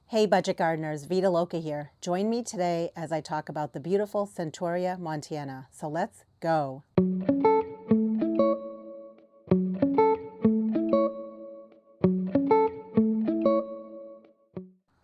Hey budget gardeners, Vita Loca here. Join me today as I talk about the beautiful Centaurea Montana. So let's go.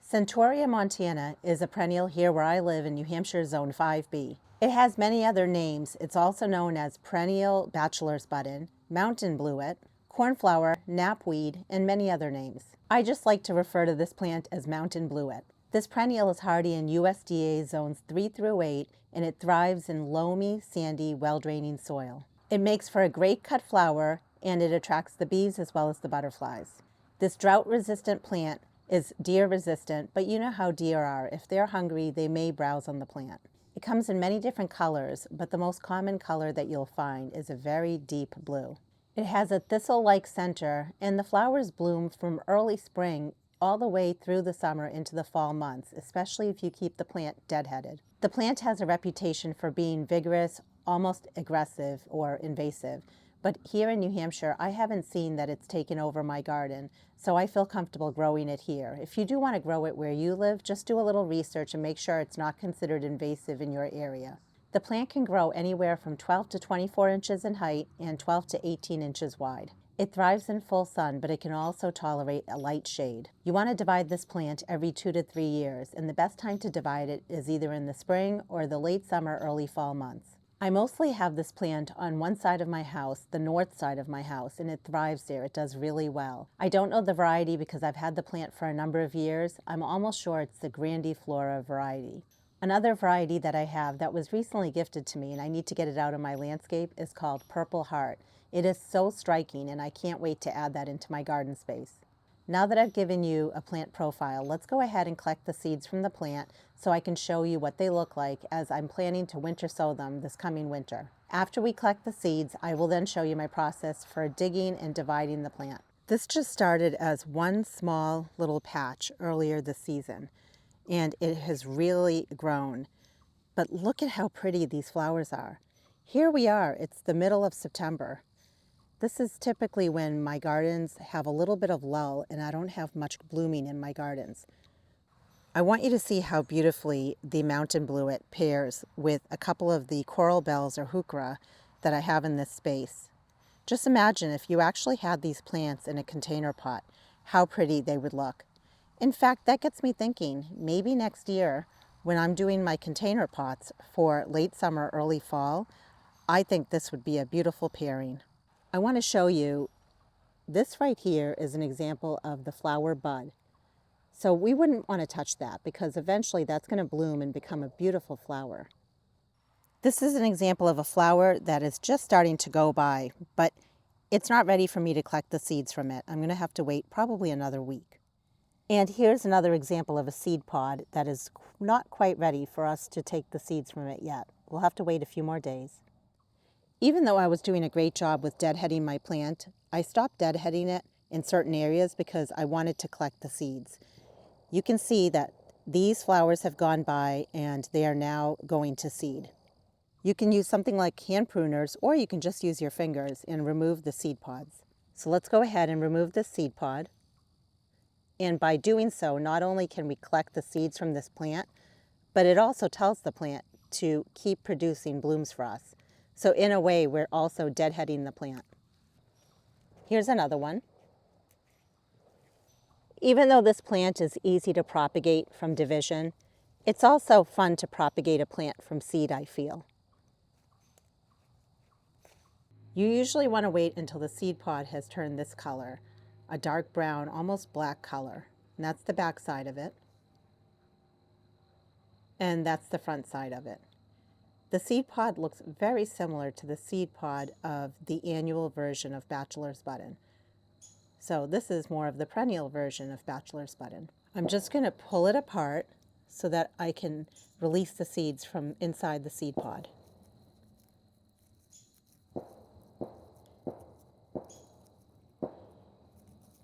Centaurea Montana is a perennial here where I live in New Hampshire Zone 5B. It has many other names. It's also known as perennial bachelor's button, Mountain Bluet, Cornflower, knapweed, and many other names. I just like to refer to this plant as Mountain Bluet. This perennial is hardy in USDA zones 3 through 8, and it thrives in loamy, sandy, well-draining soil. It makes for a great cut flower, and it attracts the bees as well as the butterflies. This drought-resistant plant is deer resistant, but you know how deer are. If they're hungry, they may browse on the plant. It comes in many different colors, but the most common color that you'll find is a very deep blue. It has a thistle-like center, and the flowers bloom from early spring all the way through the summer into the fall months, especially if you keep the plant deadheaded. The plant has a reputation for being vigorous, almost aggressive or invasive, but here in New Hampshire, I haven't seen that it's taken over my garden, so I feel comfortable growing it here. If you do want to grow it where you live, just do a little research and make sure it's not considered invasive in your area. The plant can grow anywhere from 12 to 24 inches in height and 12 to 18 inches wide. It thrives in full sun, but it can also tolerate a light shade. You want to divide this plant every 2 to 3 years, and the best time to divide it is either in the spring or the late summer, early fall months. I mostly have this plant on one side of my house, the north side of my house, and it thrives there. It does really well. I don't know the variety because I've had the plant for a number of years. I'm almost sure it's the grandiflora variety. Another variety that I have that was recently gifted to me, and I need to get it out of my landscape, is called Purple Heart. It is so striking, and I can't wait to add that into my garden space. Now that I've given you a plant profile, let's go ahead and collect the seeds from the plant so I can show you what they look like as I'm planning to winter sow them this coming winter. After we collect the seeds, I will then show you my process for digging and dividing the plant. This just started as one small little patch earlier this season, and it has really grown. But look at how pretty these flowers are. Here we are, it's the middle of September. This is typically when my gardens have a little bit of lull and I don't have much blooming in my gardens. I want you to see how beautifully the Mountain Bluet pairs with a couple of the coral bells or heuchera that I have in this space. Just imagine if you actually had these plants in a container pot, how pretty they would look. In fact, that gets me thinking, maybe next year when I'm doing my container pots for late summer, early fall, I think this would be a beautiful pairing. I want to show you, this right here is an example of the flower bud. So we wouldn't want to touch that because eventually that's going to bloom and become a beautiful flower. This is an example of a flower that is just starting to go by, but it's not ready for me to collect the seeds from it. I'm going to have to wait probably another week. And here's another example of a seed pod that is not quite ready for us to take the seeds from it yet. We'll have to wait a few more days. Even though I was doing a great job with deadheading my plant, I stopped deadheading it in certain areas because I wanted to collect the seeds. You can see that these flowers have gone by and they are now going to seed. You can use something like hand pruners, or you can just use your fingers and remove the seed pods. So let's go ahead and remove this seed pod. And by doing so, not only can we collect the seeds from this plant, but it also tells the plant to keep producing blooms for us. So in a way, we're also deadheading the plant. Here's another one. Even though this plant is easy to propagate from division, it's also fun to propagate a plant from seed, I feel. You usually want to wait until the seed pod has turned this color, a dark brown, almost black color. And that's the back side of it. And that's the front side of it. The seed pod looks very similar to the seed pod of the annual version of Bachelor's Button. So this is more of the perennial version of Bachelor's Button. I'm just going to pull it apart so that I can release the seeds from inside the seed pod.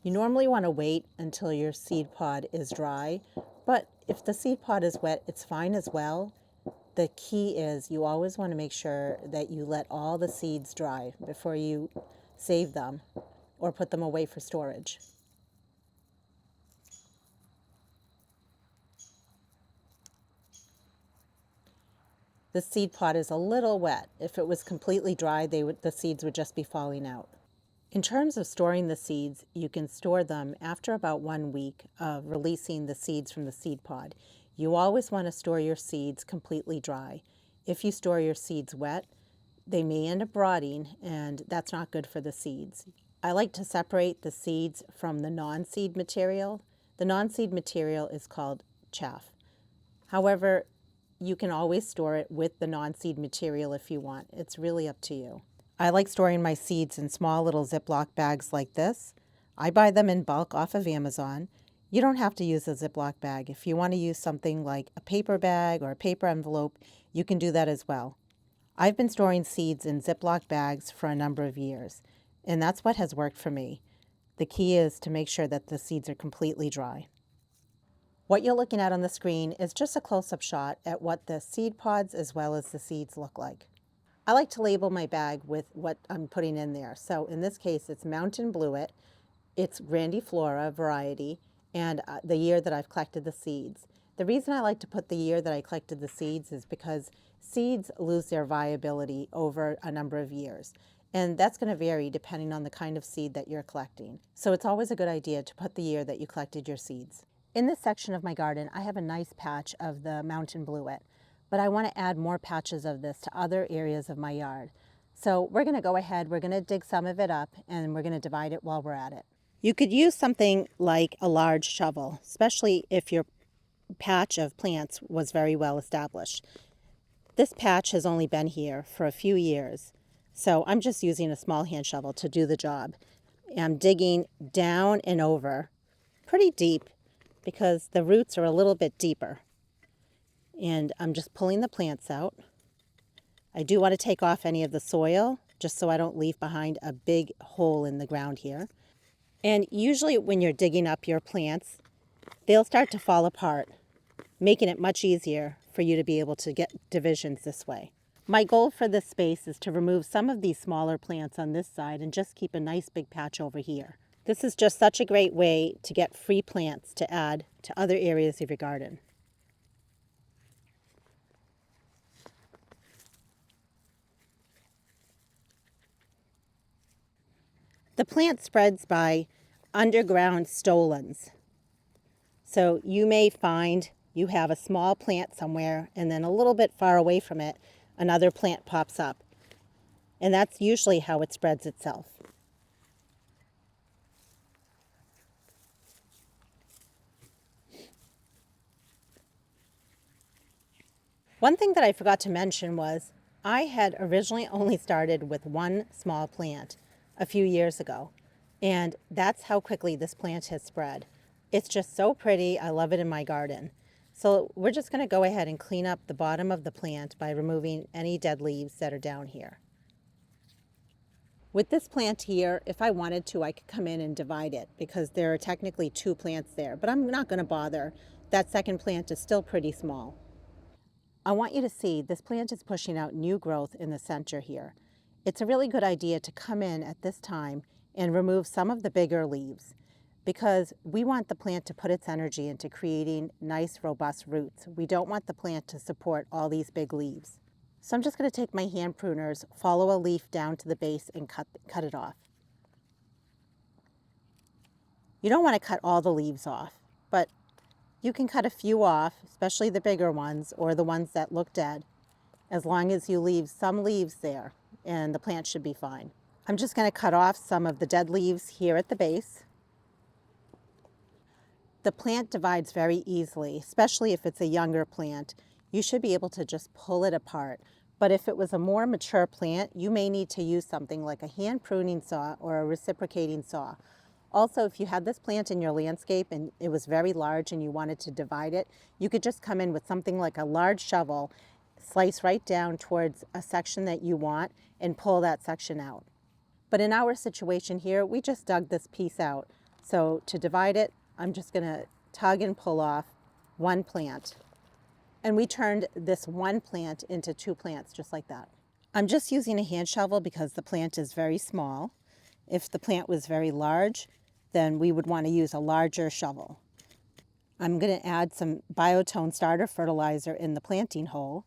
You normally want to wait until your seed pod is dry, but if the seed pod is wet, it's fine as well. The key is you always want to make sure that you let all the seeds dry before you save them or put them away for storage. The seed pod is a little wet. If it was completely dry, the seeds would just be falling out. In terms of storing the seeds, you can store them after about 1 week of releasing the seeds from the seed pod. You always want to store your seeds completely dry. If you store your seeds wet, they may end up rotting, and that's not good for the seeds. I like to separate the seeds from the non-seed material. The non-seed material is called chaff. However, you can always store it with the non-seed material if you want. It's really up to you. I like storing my seeds in small little Ziploc bags like this. I buy them in bulk off of Amazon. You don't have to use a Ziploc bag. If you want to use something like a paper bag or a paper envelope, you can do that as well. I've been storing seeds in Ziploc bags for a number of years, and that's what has worked for me. The key is to make sure that the seeds are completely dry. What you're looking at on the screen is just a close-up shot at what the seed pods as well as the seeds look like. I like to label my bag with what I'm putting in there. So in this case, it's Mountain Bluet, it's Grandiflora variety, and the year that I've collected the seeds. The reason I like to put the year that I collected the seeds is because seeds lose their viability over a number of years. And that's going to vary depending on the kind of seed that you're collecting. So it's always a good idea to put the year that you collected your seeds. In this section of my garden, I have a nice patch of the Mountain Bluet, but I want to add more patches of this to other areas of my yard. So we're going to go ahead, we're going to dig some of it up, and we're going to divide it while we're at it. You could use something like a large shovel, especially if your patch of plants was very well established. This patch has only been here for a few years, so I'm just using a small hand shovel to do the job. I'm digging down and over pretty deep because the roots are a little bit deeper. And I'm just pulling the plants out. I do want to take off any of the soil just so I don't leave behind a big hole in the ground here. And usually when you're digging up your plants, they'll start to fall apart, making it much easier for you to be able to get divisions this way. My goal for this space is to remove some of these smaller plants on this side and just keep a nice big patch over here. This is just such a great way to get free plants to add to other areas of your garden. The plant spreads by underground stolons. So you may find you have a small plant somewhere and then a little bit far away from it, another plant pops up. And that's usually how it spreads itself. One thing that I forgot to mention was I had originally only started with one small plant a few years ago, and that's how quickly this plant has spread. It's just so pretty. I love it in my garden. So we're just going to go ahead and clean up the bottom of the plant by removing any dead leaves that are down here. With this plant here, if I wanted to, I could come in and divide it because there are technically two plants there, but I'm not going to bother. That second plant is still pretty small. I want you to see this plant is pushing out new growth in the center here. It's a really good idea to come in at this time and remove some of the bigger leaves because we want the plant to put its energy into creating nice, robust roots. We don't want the plant to support all these big leaves. So I'm just going to take my hand pruners, follow a leaf down to the base and cut it off. You don't want to cut all the leaves off, but you can cut a few off, especially the bigger ones or the ones that look dead, as long as you leave some leaves there, and the plant should be fine. I'm just going to cut off some of the dead leaves here at the base. The plant divides very easily, especially if it's a younger plant. You should be able to just pull it apart. But if it was a more mature plant, you may need to use something like a hand pruning saw or a reciprocating saw. Also, if you had this plant in your landscape and it was very large and you wanted to divide it, you could just come in with something like a large shovel, slice right down towards a section that you want and pull that section out. But in our situation here, we just dug this piece out. So to divide it, I'm just going to tug and pull off one plant. And we turned this one plant into two plants just like that. I'm just using a hand shovel because the plant is very small. If the plant was very large, then we would want to use a larger shovel. I'm going to add some biotone starter fertilizer in the planting hole.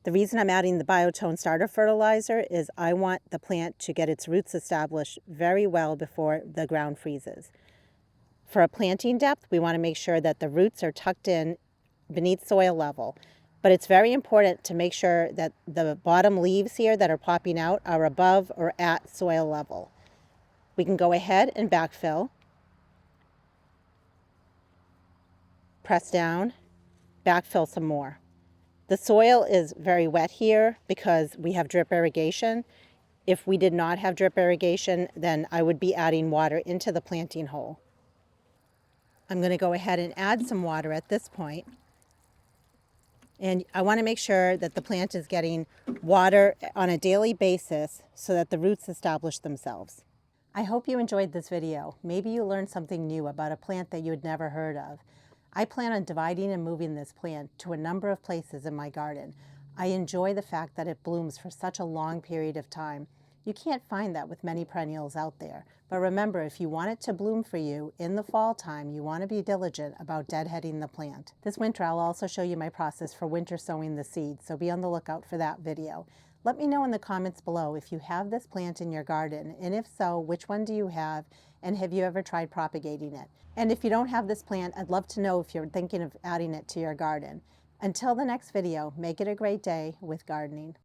The reason I'm adding the biotone starter fertilizer is I want the plant to get its roots established very well before the ground freezes. For a planting depth, we want to make sure that the roots are tucked in beneath soil level. But it's very important to make sure that the bottom leaves here that are popping out are above or at soil level. We can go ahead and backfill, press down, backfill some more. The soil is very wet here because we have drip irrigation. If we did not have drip irrigation, then I would be adding water into the planting hole. I'm going to go ahead and add some water at this point. And I want to make sure that the plant is getting water on a daily basis so that the roots establish themselves. I hope you enjoyed this video. Maybe you learned something new about a plant that you had never heard of. I plan on dividing and moving this plant to a number of places in my garden. I enjoy the fact that it blooms for such a long period of time. You can't find that with many perennials out there. But remember, if you want it to bloom for you in the fall time, you want to be diligent about deadheading the plant. This winter, I'll also show you my process for winter sowing the seeds, so be on the lookout for that video. Let me know in the comments below if you have this plant in your garden, and if so, which one do you have, and have you ever tried propagating it? And if you don't have this plant, I'd love to know if you're thinking of adding it to your garden. Until the next video, make it a great day with gardening.